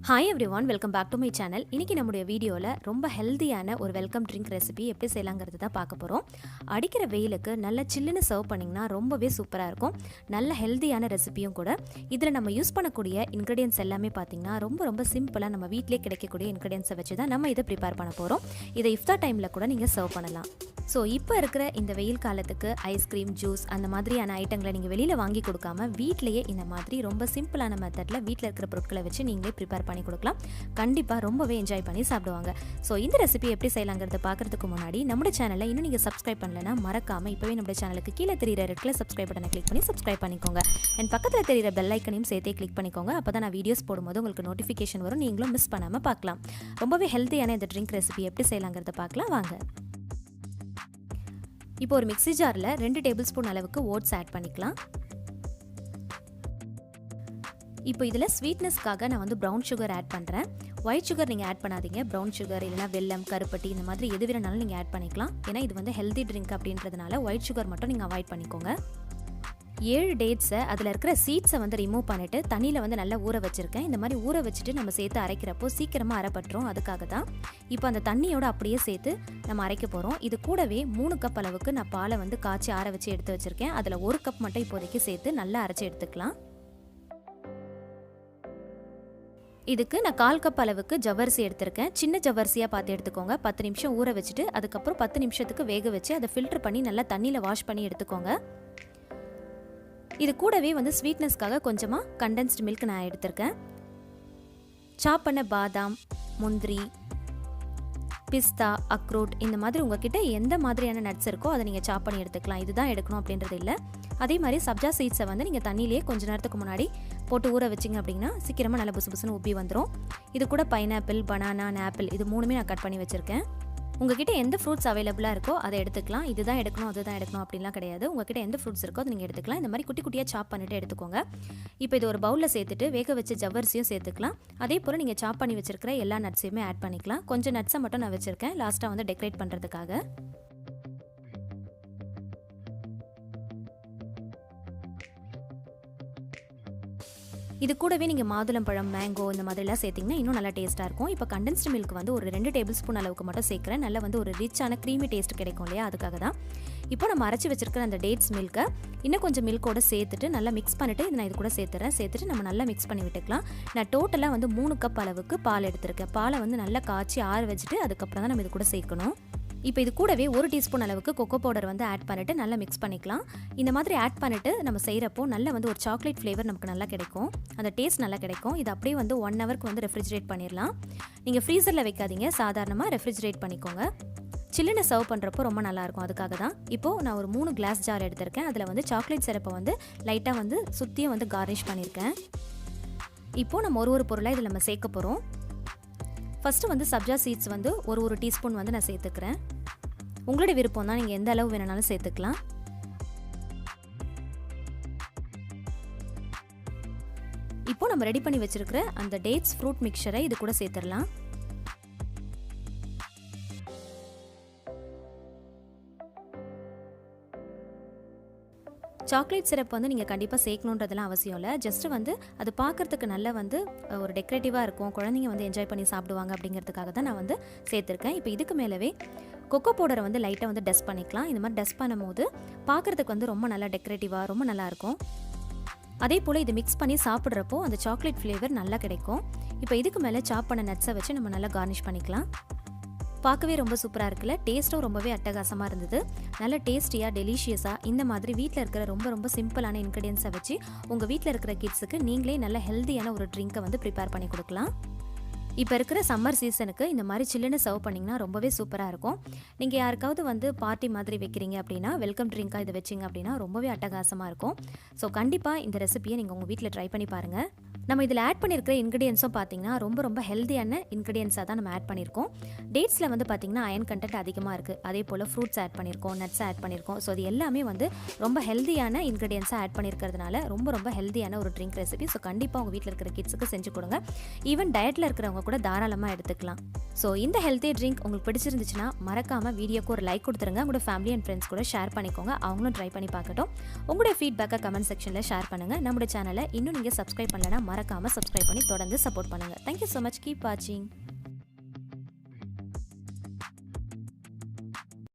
Hi everyone, welcome back to my channel. இன்றைக்கி நம்முடைய வீடியோவில் ரொம்ப ஹெல்த்தியான ஒரு வெல்கம் ட்ரிங்க் ரெசிபி எப்படி செய்யலாங்கிறது தான் பார்க்க போகிறோம். அடிக்கிற வெயிலுக்கு நல்ல சில்லுன்னு சர்வ் பண்ணிங்கன்னா ரொம்பவே சூப்பராக இருக்கும். நல்ல ஹெல்த்தியான ரெசிபியும் கூட. இதில் நம்ம யூஸ் பண்ணக்கூடிய இன்க்ரீடியன்ஸ் எல்லாமே பார்த்திங்கன்னா ரொம்ப சிம்பிளாக நம்ம வீட்டிலே கிடைக்கக்கூடிய இன்க்ரீடியன்ஸை வச்சு தான் நம்ம இதை ப்ரிப்பேர் பண்ண போகிறோம். இதை இஃப்தார் டைமில் கூட நீங்கள் சர்வ் பண்ணலாம். ஸோ இப்போ இருக்கிற இந்த வெயில் காலத்துக்கு ஐஸ்கிரீம், ஜூஸ் அந்த மாதிரியான ஐட்டங்களை நீங்கள் வெளியில் வாங்கி கொடுக்காம வீட்டிலேயே இந்த மாதிரி ரொம்ப சிம்பிளான மெத்தடில் வீட்டில் இருக்கிற பொருட்களை வச்சு நீங்களே ப்ரிப்பேர் பண்ணி கொடுக்கலாம். கண்டிப்பாக ரொம்பவே என்ஜாய் பண்ணி சாப்பிடுவாங்க. ஸோ இந்த ரெசிபி எப்படி செய்யலாங்கிறத பார்க்குறதுக்கு முன்னாடி நம்மளோட சேனலை இன்னும் நீங்கள் சப்ஸ்கிரைப் பண்ணலைன்னா மறக்காமல் இப்போவே நம்மளோட சேனலுக்கு கீழே தெரியிற ரெட்டில் சப்ஸ்கிரைப் பட்டனை கிளிக் பண்ணி சப்ஸ்கிரைப் பண்ணிக்கோங்க. அண்ட் பக்கத்தில் தெரியிற பெல் ஐக்கனையும் சேர்த்தே கிளிக் பண்ணிக்கோங்க. அப்போ தான் நான் வீடியோஸ் போடும்போது உங்களுக்கு நோட்டிஃபிகேஷன் வரும், நீங்களும் மிஸ் பண்ணாமல் பார்க்கலாம். ரொம்பவே ஹெல்த்தியான இந்த ட்ரிங்க் ரெசிபி எப்படி செய்யலாங்கிறத பார்க்கலாம் வாங்க. இப்போ ஒரு மிக்ஸி ஜாரில் 2 டேபிள் ஸ்பூன் அளவுக்கு ஓட்ஸ் ஆட் பண்ணிக்கலாம். இப்போ இதில் ஸ்வீட்னஸ்க்காக நான் ப்ரௌன் சுகர் ஆட் பண்ணுறேன். ஒயிட் சுகர் நீங்கள் ஆட் பண்ணாதீங்க. ப்ரௌன் சுகர் இல்லைனா வெல்லம், கருப்பட்டி இந்த மாதிரி எது வேணாலும் நீங்கள் ஆட் பண்ணிக்கலாம். ஏன்னா இது ஹெல்தி ட்ரிங்க் அப்படின்றதுனால ஒயிட் சுகர் மட்டும் நீங்கள் அவாய்ட் பண்ணிக்கோங்க. 7 டேட்ஸை அதில் இருக்கிற சீட்ஸை ரிமூவ் பண்ணிவிட்டு தண்ணியில் நல்லா ஊற வச்சுருக்கேன். இந்த மாதிரி ஊற வச்சுட்டு நம்ம சேர்த்து அரைக்கிறப்போ சீக்கிரமாக அரைப்பட்டுரும். அதுக்காக தான் இப்போ அந்த தண்ணியோடு அப்படியே சேர்த்து நம்ம அரைக்க போகிறோம். இது கூடவே 3 கப் அளவுக்கு நான் பாலை காய்ச்சி ஆற வச்சு எடுத்து வச்சுருக்கேன். அதில் 1 கப் மட்டும் இப்போதைக்கு சேர்த்து நல்லா அரைச்சி எடுத்துக்கலாம். இதுக்கு நான் 1/4 கப் அளவுக்கு ஜவ்வரிசி எடுத்திருக்கேன். சின்ன ஜவ்வரிசியாக பார்த்து எடுத்துக்கோங்க. 10 நிமிஷம் ஊற வச்சுட்டு அதுக்கப்புறம் 10 நிமிஷத்துக்கு வேக வச்சு அதை ஃபில்டர் பண்ணி நல்லா தண்ணியில் வாஷ் பண்ணி எடுத்துக்கோங்க. இது கூடவே ஸ்வீட்னஸ்க்காக கொஞ்சமாக கண்டென்ஸ்டு மில்க் நான் எடுத்திருக்கேன். சாப் பண்ண பாதாம், முந்திரி, பிஸ்தா, அக்ரூட் இந்த மாதிரி உங்ககிட்ட எந்த மாதிரியான நட்ஸ் இருக்கோ அதை நீங்கள் சாப் பண்ணி எடுத்துக்கலாம். இதுதான் எடுக்கணும் அப்படின்றது இல்லை. அதே மாதிரி சப்ஜா சீட்ஸை நீங்கள் தண்ணியிலேயே கொஞ்ச நேரத்துக்கு முன்னாடி போட்டு ஊற வச்சிங்க அப்படின்னா சீக்கிரமாக நல்லா புசுன்னு உப்பி வந்துடும். இது கூட பைனாப்பிள், பனானா, ஆப்பிள் இது 3மே நான் கட் பண்ணி வச்சுருக்கேன். உங்ககிட்ட எந்த ஃப்ரூட்ஸ் அவைலபிளாக இருக்கோ அதை எடுத்துக்கலாம். இதுதான் எடுக்கணும் அதுதான் எடுக்கணும் அப்படின்லாம் கிடையாது. உங்ககிட்ட எந்த ஃப்ரூட்ஸ் இருக்கோ அதை நீங்கள் எடுத்துக்கலாம். இந்த மாதிரி குட்டியாக சாப் பண்ணிவிட்டு எடுத்துக்கோங்க. இப்போ இது ஒரு பவுலில் சேர்த்துட்டு வேக வச்ச ஜவ்வரிசியும் சேர்த்துக்கலாம். அதே போல் நீங்கள் சாப் பண்ணி வச்சுருக்கிற எல்லா நட்ஸையுமே ஆட் பண்ணிக்கலாம். கொஞ்சம் நட்ஸை மட்டும் நான் வச்சுருக்கேன் லாஸ்ட்டாக டெக்கரேட் பண்ணுறதுக்காக. இது கூடவே நீங்கள் மாதுளம்பழம், மேங்கோ இந்த மாதிரிலாம் சேர்த்திங்கன்னா இன்னும் நல்லா டேஸ்ட்டாக இருக்கும். இப்போ கண்டென்ஸ்டு மில்க் ஒரு 2 டேபிள் ஸ்பூன் அளவுக்கு மட்டும் சேர்க்குறேன். நல்லா ஒரு ரிச்சான க்ரீமி டேஸ்ட் கிடைக்கும் இல்லையா, அதுக்காக தான். இப்போ நம்ம அரைச்சி வச்சிருக்கிற அந்த டேட்ஸ் மில்கை இன்னும் கொஞ்சம் மில்கோட சேர்த்துட்டு நல்லா மிக்ஸ் பண்ணிவிட்டு நான் இது கூட சேர்த்துட்டு நம்ம நல்லா மிக்ஸ் பண்ணி விட்டுக்கலாம். நான் டோட்டலாக 3 கப் அளவுக்கு பால் எடுத்திருக்கேன். பாலை நல்லா காய்ச்சி ஆற வச்சுட்டு அதுக்கப்புறம் தான் நம்ம இது கூட சேர்க்கணும். இப்போ இது கூடவே 1 டீஸ்பூன் அளவுக்கு கொக்கோ பவுடர் ஆட் பண்ணிவிட்டு நல்லா மிக்ஸ் பண்ணிக்கலாம். இந்த மாதிரி ஆட் பண்ணிவிட்டு நம்ம செய்கிறப்போ நல்லா ஒரு சாக்லேட் ஃப்ளேவர் நமக்கு நல்லா கிடைக்கும். அந்த டேஸ்ட் நல்லா கிடைக்கும். இது அப்படியே 1 ஹவருக்கு ரெஃப்ரிஜரேட் பண்ணிடலாம். நீங்கள் ஃப்ரீசரில் வைக்காதீங்க, சாதாரணமாக ரெஃப்ரிஜரேட் பண்ணிக்கோங்க. சில்லுன்னு சர்வ் பண்ணுறப்போ ரொம்ப நல்லாயிருக்கும். அதுக்காக தான் இப்போது நான் ஒரு 3 கிளாஸ் ஜார் எடுத்திருக்கேன். அதில் சாக்லேட் சிரப்பை லைட்டாக சுற்றியும் கார்னிஷ் பண்ணியிருக்கேன். இப்போது நம்ம ஒரு பொருளாக இதில் நம்ம சேர்க்க போகிறோம். ஃபஸ்ட்டு சப்ஜா சீட்ஸ் ஒரு டீஸ்பூன் நான் சேர்த்துக்கிறேன். உங்களோட விருப்பம் தான், நீங்கள் எந்த அளவு வேணுனாலும் சேர்த்துக்கலாம். இப்போ நம்ம ரெடி பண்ணி வச்சிருக்கிற அந்த டேட்ஸ் ஃப்ரூட் மிக்சரை இது கூட சேர்த்துடலாம். சாக்லேட் சிரப் நீங்கள் கண்டிப்பாக சேர்க்கணுன்றதெல்லாம் அவசியம் இல்லை. ஜஸ்ட்டு அது பார்க்குறதுக்கு நல்லா ஒரு டெக்கரேட்டிவாக இருக்கும். குழந்தைங்க என்ஜாய் பண்ணி சாப்பிடுவாங்க அப்படிங்கிறதுக்காக தான் நான் சேர்த்துருக்கேன். இப்போ இதுக்கு மேலவே கொக்கோ பவுடரை லைட்டாக டஸ்ட் பண்ணிக்கலாம். இந்த மாதிரி டஸ்ட் பண்ணும்போது பார்க்குறதுக்கு ரொம்ப நல்லா டெக்கரேட்டிவாக ரொம்ப நல்லாயிருக்கும். அதே போல் இது மிக்ஸ் பண்ணி சாப்பிட்றப்போ அந்த சாக்லேட் ஃப்ளேவர் நல்லா கிடைக்கும். இப்போ இதுக்கு மேலே சாப் பண்ண நட்ஸை வச்சு நம்ம நல்லா கார்னிஷ் பண்ணிக்கலாம். பார்க்கவே ரொம்ப சூப்பராக இருக்குல்ல. டேஸ்ட்டும் ரொம்பவே அட்டகாசமாக இருந்தது. நல்ல டேஸ்டியாக டெலிஷியஸாக இந்த மாதிரி வீட்டில் இருக்கிற ரொம்ப சிம்பிளான இன்க்ரீடியன்ஸை வச்சு உங்கள் வீட்டில் இருக்கிற கிட்ஸுக்கு நீங்களே நல்ல ஹெல்த்தியான ஒரு ட்ரிங்க்கை ப்ரிப்பேர் பண்ணி கொடுக்கலாம். இப்போ இருக்கிற சம்மர் சீசனுக்கு இந்த மாதிரி சில்லுன்னு சர்வ் பண்ணிங்கன்னா ரொம்பவே சூப்பராக இருக்கும். நீங்கள் யாருக்காவது பார்ட்டி மாதிரி வைக்கிறீங்க அப்படின்னா வெல்கம் ட்ரிங்காக இதை வச்சிங்க அப்படின்னா ரொம்பவே அட்டகாசமாக இருக்கும். ஸோ கண்டிப்பாக இந்த ரெசிபியை நீங்கள் உங்கள் வீட்டில் ட்ரை பண்ணி பாருங்கள். நம்ம இதில் ஆட் பண்ணியிருக்கிற இன்க்ரீடியன்ஸும் பார்த்தீங்கன்னா ரொம்ப ஹெல்த்தியான இன்க்ரீடியன்ஸாக தான் நம்ம ஆட் பண்ணியிருக்கோம். டேட்ஸில் பார்த்தீங்கன்னா அயன் கண்டென்ட் அதிகமாக இருக்குது. அதே போல் ஃப்ரூட்ஸ் ஆட் பண்ணியிருக்கோம், நட்ஸ் ஆட் பண்ணியிருக்கோம். ஸோ அது எல்லாமே ரொம்ப ஹெல்த்தியான இன்க்ரீடியன்ஸாக ஆட் பண்ணியிருக்கிறதுனால ரொம்ப ஹெல்த்தியான ஒரு ட்ரிங்க் ரெசிபி. ஸோ கண்டிப்பாக உங்கள் வீட்டில் இருக்கிற கிட்ஸுக்கு செஞ்சு கொடுங்க. ஈவன் டயட்டில் இருக்கிறவங்க கூட தாராளமாக எடுத்துக்கலாம். ஸோ இந்த ஹெல்த்தி ட்ரிங்க் உங்களுக்கு பிடிச்சிருந்துச்சுன்னா மறக்காமல் வீடியோக்கு ஒரு லைக் கொடுத்துருங்க. உங்களோட ஃபேமிலி அண்ட் ஃப்ரெண்ட்ஸ் கூட ஷேர் பண்ணிக்கோங்க. அவங்களும் ட்ரை பண்ணி பார்க்கட்டும். உங்களுடைய ஃபீட்பேக்கை கமெண்ட் செக்ஷனில் ஷேர் பண்ணுங்கள். நம்மளோட சேனலை இன்னும் நீங்கள் சப்ஸ்கிரைப் பண்ணலன்னா மறக்காமல் சப்ஸ்கிரைப் பண்ணி தொடர்ந்து சப்போர்ட் பண்ணுங்கள். Thank you so much. கீப் வாட்சிங்.